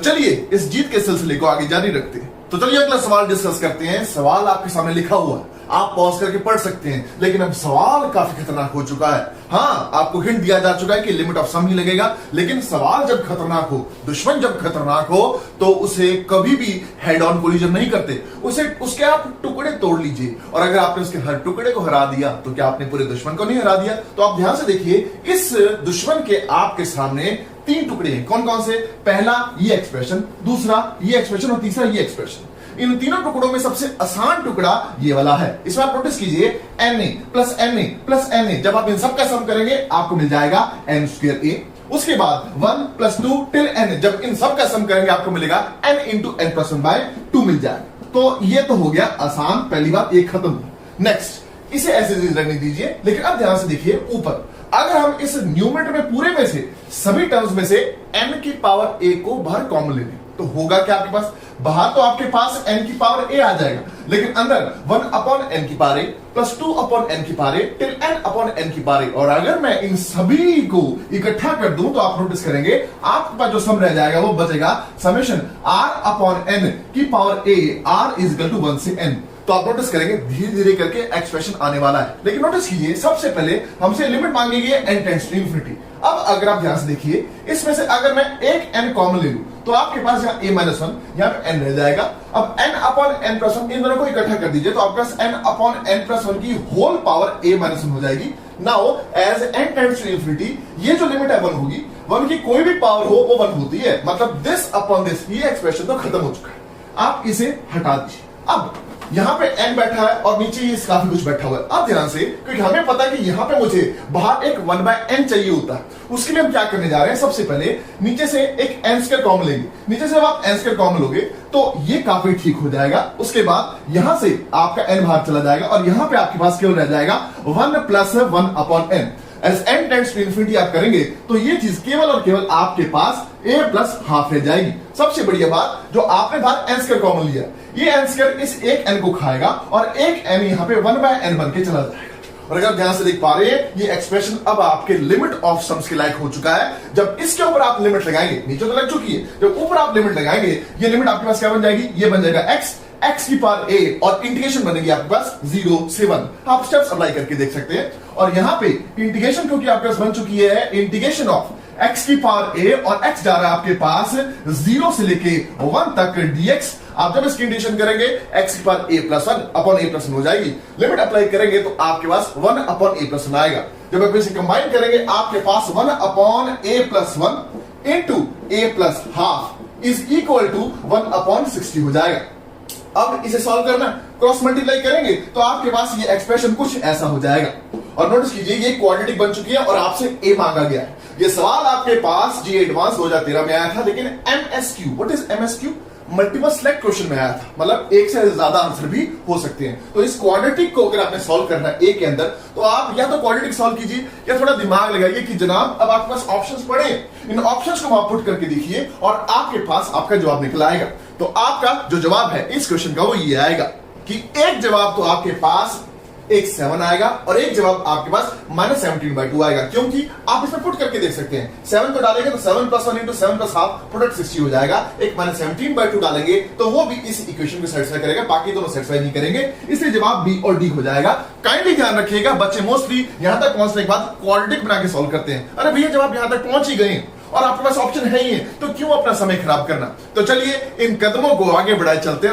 चलिए इस जीत के सिलसिले को आगे जारी रखते हैं। तो चलिए अगला सवाल डिस्कस करते हैं। सवाल आपके सामने लिखा हुआ है, आप पॉज करके पढ़ सकते हैं, लेकिन अब सवाल काफी खतरनाक हो चुका है। हाँ, आपको हिंट दिया जा चुका है कि लिमिट ऑफ सम ही लगेगा, लेकिन सवाल जब खतरनाक हो, दुश्मन जब खतरनाक हो, तो उसे कभी भी हेड ऑन कोलिजन नहीं करते, उसके आप टुकड़े तोड़ लीजिए। और अगर आपने उसके हर टुकड़े को हरा दिया तो क्या आपने पूरे दुश्मन को नहीं हरा दिया? तो आप ध्यान से देखिए, इस दुश्मन के आपके सामने तीन टुकड़े हैं। कौन कौन से? पहला ये एक्सप्रेशन, दूसरा ये एक्सप्रेशन और तीसरा ये एक्सप्रेशन। इन तीनों टुकड़ों में सबसे आसान टुकड़ा ये वाला है। इसमें आप नोटिस कीजिए na plus na plus na, जब आप इन सब का सम करेंगे आपको मिल जाएगा n स्क्वायर a। उसके बाद 1 प्लस 2 टिल n, जब इन सब का सम करेंगे आपको मिलेगा n into n plus 1 by 2 मिल जाएगा। तो ये तो हो गया आसान, पहली बात ये खत्म। नेक्स्ट, इसे ऐसे रहने दीजिए, लेकिन अब ध्यान से देखिए ऊपर। अगर हम इस न्यूमरेटर में पूरे में से सभी टर्म्स में से n की पावर a को बाहर कॉमन ले लें, तो होगा क्या आपके पास? बाहर तो आपके पास n की पावर a आ जाएगा, लेकिन अंदर 1 अपॉन n की power a plus 2 upon n की power a till n upon n की पावर a। और अगर मैं इन सभी को इकट्ठा कर दूं तो आप नोटिस करेंगे आपके पास जो सम रह जाएगा वो बचेगा समेशन r अपॉन n की power a, r is equal to 1 से n। तो आप नोटिस करेंगे धीरे धीरे करके एक्सप्रेशन आने वाला है। लेकिन नोटिस कीजिए, सबसे पहले हमसे लिमिट मांगी गई है n टेंड्स टू इंफिनिटी। अब अगर आप ध्यान से देखिए, इसमें से अगर मैं एक n कॉमन ले लूं तो आपके पास यहाँ a माइनस 1, यहाँ पे n रह जाएगा। अब n अपॉन n प्लस 1, इन दोनों को इकट्ठा कर दीजिए तो आपके पास n अपॉन n प्लस 1 की होल पावर a माइनस 1 हो जाएगी। Now as n tends to infinity, ये जो लिमिट है 1 होगी, 1 की कोई भी पावर हो वो 1 होती है, मतलब दिस अपॉन दिस, ये एक्सप्रेशन तो खत्म हो चुका है। आप इसे हटा दीजिए। अब यहां पे n बैठा है और नीचे ये काफी कुछ बैठा हुआ है। अब ध्यान से, क्योंकि हमें पता है कि यहां पे मुझे बाहर एक 1/n चाहिए होता है, उसके लिए हम क्या करने जा रहे हैं? सबसे पहले नीचे से एक n स्क्वायर कॉमन लेंगे। नीचे से जब आप n स्क्वायर कॉमन लोगे तो ये काफी ठीक हो जाएगा। उसके बाद यहां से आपका n बाहर चला जाएगा और यहां पे आपके पास केवल रह जाएगा 1 plus 1 upon n। As n tends to infinity आप करेंगे तो ये चीज केवल और केवल आपके पास a प्लस हाफ रह जाएगी। सबसे बढ़िया बात, जो आपने बाहर n स्क्वायर कॉमन लिया, ये n स्क्वायर इस एक n को खाएगा और एक n यहाँ पे 1/n बन के चला जाएगा। और अगर ध्यान से देख पा रहे हैं, ये एक्सप्रेशन अब आपके लिमिट ऑफ सम्स के लायक हो चुका है। जब इसके ऊपर आप लिमिट लगाएंगे, नीचे तो लग चुकी है, जब ऊपर आप लिमिट लगाएंगे, ये लिमिट आपके पास क्या बन जाएगी? ये बन जाएगा x की पावर a और इंटीग्रेशन बनेगी आपके पास 0 से 1। आप स्टेप्स अप्लाई करके देख सकते हैं। और यहाँ पे इंटीग्रेशन क्योंकि आपके पास बन चुकी है, इंटीग्रेशन ऑफ x की पावर a और x जा रहा है आपके पास 0 से लेके 1 तक dx। आप जब इसकी इंटीग्रेशन करेंगे x की पावर a प्लस 1 अपॉन a प्लस 1 हो जाएगी। लिमिट अप्लाई करेंगे तो आपके पास 1 अपॉन a प्लस 1 आएगा। जब आप इसे कंबाइन करेंगे आपके पास 1 अपॉन a plus 1 into a plus half is equal to 1 upon 60 हो जाएगा। अब इसे सॉल्व करना, क्रॉस मल्टीप्लाई करेंगे तो आपके पास ये एक्सप्रेशन कुछ ऐसा हो जाएगा। और नोटिस कीजिए, ये क्वाड्रेटिक बन चुकी है और आपसे a मांगा गया है। ये सवाल आपके पास जी एडवांस 2013 में आया था, लेकिन MSQ, what is MSQ? Multiple select question में आया था, मतलब एक से ज्यादा आंसर भी हो सकते हैं। तो इस क्वाड्रेटिक को अगर आपने सॉल्व करना है a के अंदर, तो आप या तो क्वाड्रेटिक सॉल्व कीजिए या थोड़ा दिमाग लगाइए कि जनाब अब आपके पास ऑप्शंस पड़े, इन ऑप्शंस को आप पुट करके देखिए और आपके पास आपका जवाब निकल आएगा। तो आपका जो जवाब है इस क्वेश्चन का वो ये आएगा कि एक जवाब तो आपके पास एक 7 आएगा और एक जवाब आपके पास -17/2 आएगा, क्योंकि आप इसमें पुट करके देख सकते हैं। 7 तो डालेंगे तो 7 plus 1 into 7 plus half product 60 हो जाएगा। एक -17/2 डालेंगे तो वो भी इस इक्वेशन को सेटिस्फाई करेगा, बाकी दोनों सेटिस्फाई नहीं करेंगे, इसलिए जवाब बी और डी हो जाएगा। काइंडली ध्यान रखिएगा, बच्चे मोस्टली यहां तक पहुंचने के बाद क्वाड्रेटिक बना के सॉल्व करते हैं। अरे भैया जवाब यहां तक पहुंच ही गए और आपके पास ऑप्शन है ही है, तो क्यों अपना समय खराब करना? तो चलिए इन कदमों को आगे बढ़ाए चलते हैं।